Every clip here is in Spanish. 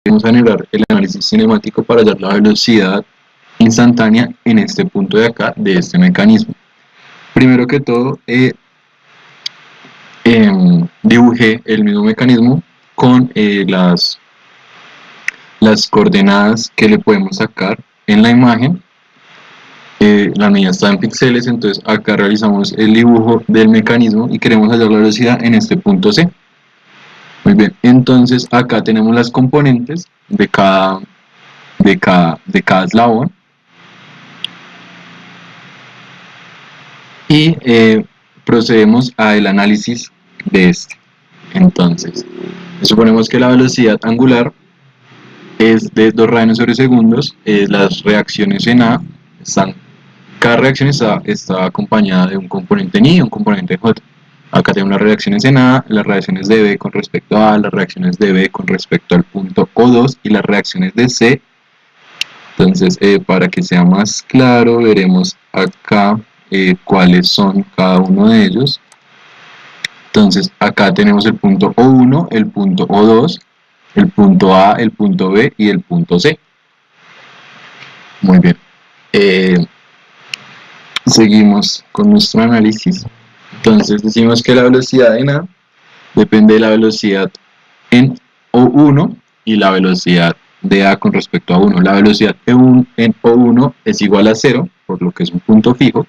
vamos a generar el análisis cinemático para hallar la velocidad instantánea en este punto de acá, de este mecanismo. Primero que todo, dibujé el mismo mecanismo con las coordenadas que le podemos sacar en la imagen. La mía está en píxeles, entonces acá realizamos el dibujo del mecanismo y queremos hallar la velocidad en este punto C. Muy bien, entonces acá tenemos las componentes de cada eslabón y procedemos al análisis de este. Entonces, suponemos que la velocidad angular es de 2 radianes sobre segundos. Las reacciones en A cada reacción está acompañada de un componente en I y un componente en J. Acá tenemos las reacciones en A, las reacciones de B con respecto a A, las reacciones de B con respecto al punto O2 y las reacciones de C. Entonces, para que sea más claro, veremos acá cuáles son cada uno de ellos. Entonces, acá tenemos el punto O1, el punto O2, el punto A, el punto B y el punto C. Muy bien. Seguimos con nuestro análisis. Entonces, decimos que la velocidad en A depende de la velocidad en O1 y la velocidad de A con respecto a 1. La velocidad en O1 es igual a 0, por lo que es un punto fijo,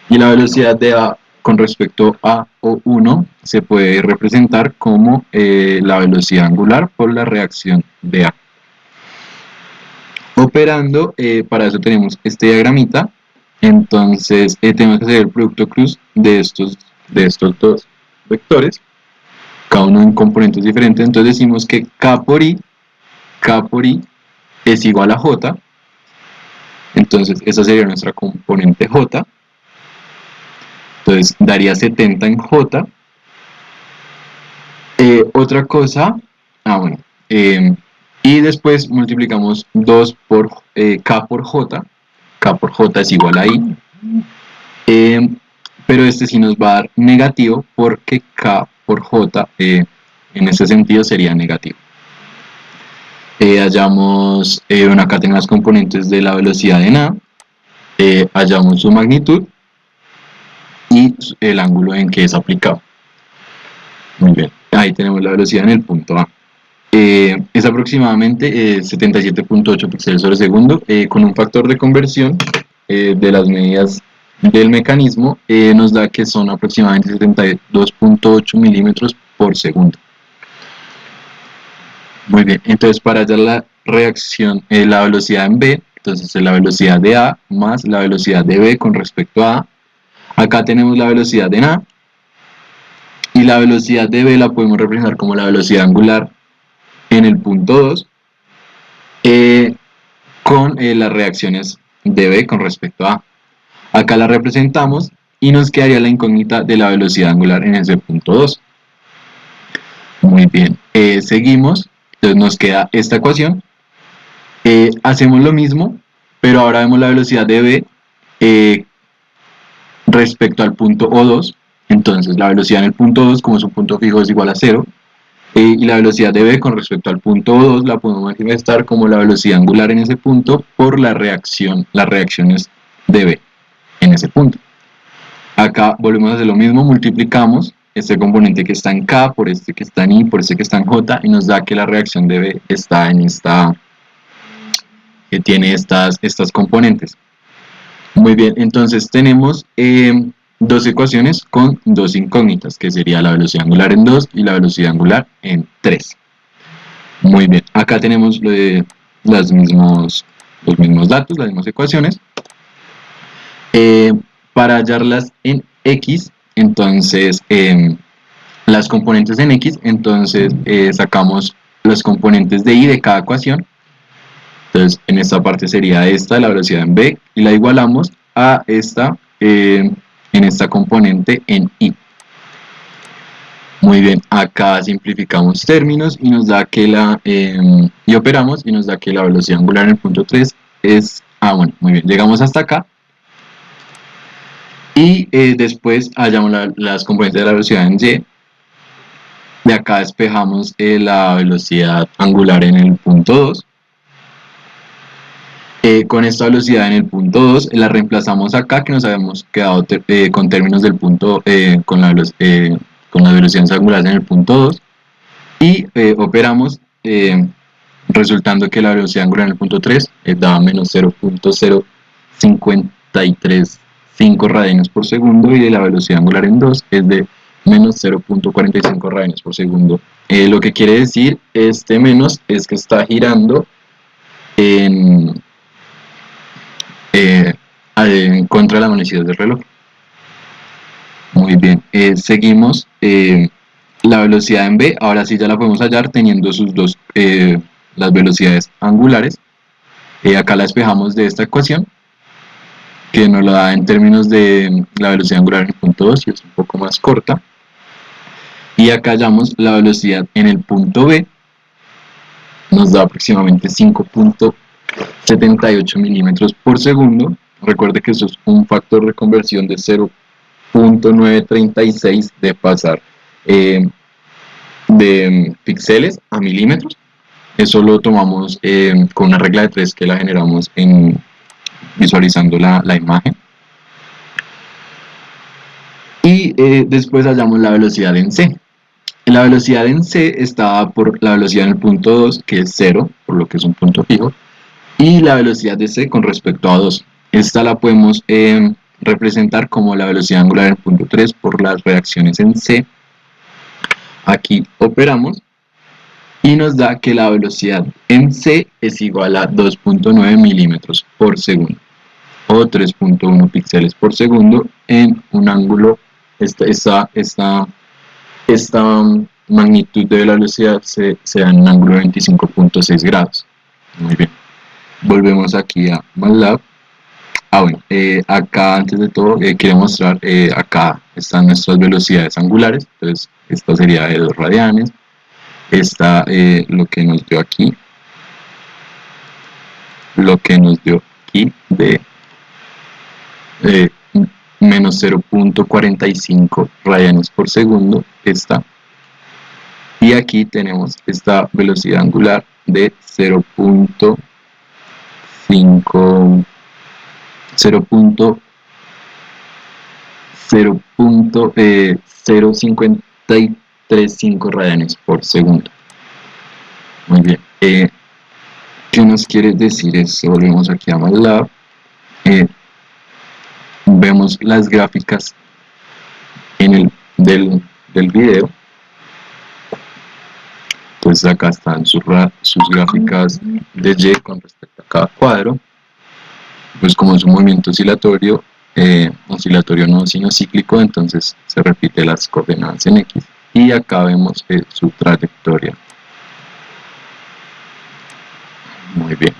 y la velocidad de A con respecto a O1 se puede representar como la velocidad angular por la reacción de A. Operando, para eso tenemos este diagramita. Entonces tenemos que hacer el producto cruz de estos dos vectores, cada uno en componentes diferentes. Entonces decimos que K por I es igual a J. Entonces esa sería nuestra componente J. Entonces daría 70 en J. Otra cosa, bueno, y después multiplicamos 2 por K por J. K por J es igual a I. Pero este sí nos va a dar negativo porque K por J en ese sentido sería negativo. Hallamos, bueno, acá tengo las componentes de la velocidad en A, hallamos su magnitud y el ángulo en que es aplicado. Muy bien, ahí tenemos la velocidad en el punto A. Es aproximadamente 77.8 píxeles sobre segundo, con un factor de conversión de las medidas del mecanismo nos da que son aproximadamente 72.8 milímetros por segundo. Muy bien, entonces para hallar la reacción, la velocidad en B, entonces es la velocidad de A más la velocidad de B con respecto a A. Acá tenemos la velocidad en A y la velocidad de B la podemos representar como la velocidad angular en el punto 2 con las reacciones de B con respecto a A. Acá la representamos y nos quedaría la incógnita de la velocidad angular en ese punto 2. Muy bien, seguimos, entonces nos queda esta ecuación. Hacemos lo mismo, pero ahora vemos la velocidad de B respecto al punto O2. Entonces la velocidad en el punto 2, como es un punto fijo, es igual a 0. Y la velocidad de B con respecto al punto O2 la podemos manifestar como la velocidad angular en ese punto por las reacciones de B en ese punto. Acá volvemos a hacer lo mismo, multiplicamos este componente que está en K por este que está en I, por este que está en J, y nos da que la reacción de B está en esta, que tiene estas componentes. Muy bien, entonces tenemos dos ecuaciones con dos incógnitas, que sería la velocidad angular en 2 y la velocidad angular en 3. Muy bien, acá tenemos los mismos datos, las mismas ecuaciones. Para hallarlas en X, entonces las componentes en X, entonces sacamos los componentes de Y de cada ecuación. Entonces en esta parte sería esta, la velocidad en B, y la igualamos a esta en esta componente en Y. Muy bien, acá simplificamos términos y nos da que y operamos y nos da que la velocidad angular en el punto 3 es, bueno, muy bien, llegamos hasta acá. Y después hallamos las componentes de la velocidad en Y. De acá despejamos la velocidad angular en el punto 2. Con esta velocidad en el punto 2 la reemplazamos acá, que nos habíamos quedado con términos del punto, con las velocidades angulares en el punto 2, y operamos, resultando que la velocidad angular en el punto 3 daba menos 0.0535 radianes por segundo, y de la velocidad angular en 2 es de menos 0.45 radianes por segundo. Lo que quiere decir este menos es que está girando en contra de la velocidad del reloj. Muy bien, seguimos. La velocidad en B, ahora sí ya la podemos hallar teniendo sus dos, las velocidades angulares. Acá la despejamos de esta ecuación, que nos la da en términos de la velocidad angular en el punto 2, y es un poco más corta. Y acá hallamos la velocidad en el punto B, nos da aproximadamente 5.78 milímetros por segundo. Recuerde que eso es un factor de conversión de 0.936 de pasar de píxeles a milímetros. Eso lo tomamos con una regla de 3 que la generamos visualizando la imagen. Y después hallamos la velocidad en C. La velocidad en C está por la velocidad en el punto 2, que es 0, por lo que es un punto fijo, y la velocidad de C con respecto a 2. Esta la podemos representar como la velocidad angular en el punto 3 por las reacciones en C. Aquí operamos y nos da que la velocidad en C es igual a 2.9 milímetros por segundo, o 3.1 píxeles por segundo, en un ángulo. Esta magnitud de la velocidad se da en un ángulo de 25.6 grados. Muy bien. Volvemos aquí a MATLAB. Bueno, acá antes de todo quiero mostrar, acá están nuestras velocidades angulares. Entonces esta sería de 2 radianes. Esta lo que nos dio aquí de menos 0.45 radianes por segundo, esta. Y aquí tenemos esta velocidad angular de 0.0535 radianes por segundo. Muy bien. ¿Qué nos quiere decir eso? Volvemos aquí a MATLAB. Vemos las gráficas del video. Entonces acá están sus gráficas de Y con respecto a cada cuadro. Pues como es un movimiento oscilatorio, oscilatorio no sino cíclico, entonces se repite las coordenadas en X. Y acá vemos su trayectoria. Muy bien.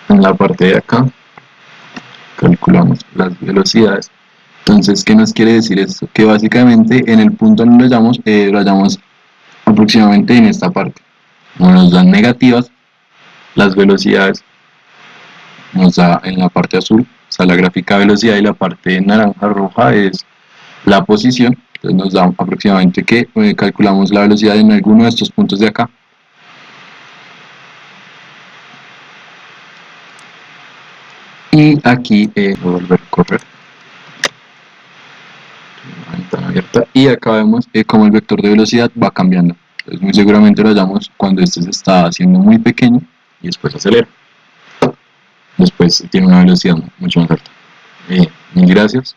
En la parte de acá calculamos las velocidades. Entonces, ¿qué nos quiere decir esto? Que básicamente en el punto donde lo hallamos aproximadamente en esta parte. Como nos dan negativas las velocidades, nos da en la parte azul, o sea, la gráfica de velocidad, y la parte naranja roja es la posición. Entonces nos da aproximadamente que calculamos la velocidad en alguno de estos puntos de acá. Y aquí voy a volver a correr. La ventana abierta. Y acá vemos cómo el vector de velocidad va cambiando. Entonces muy seguramente lo hallamos cuando este se está haciendo muy pequeño y después acelera. Después tiene una velocidad mucho más alta. Mil gracias.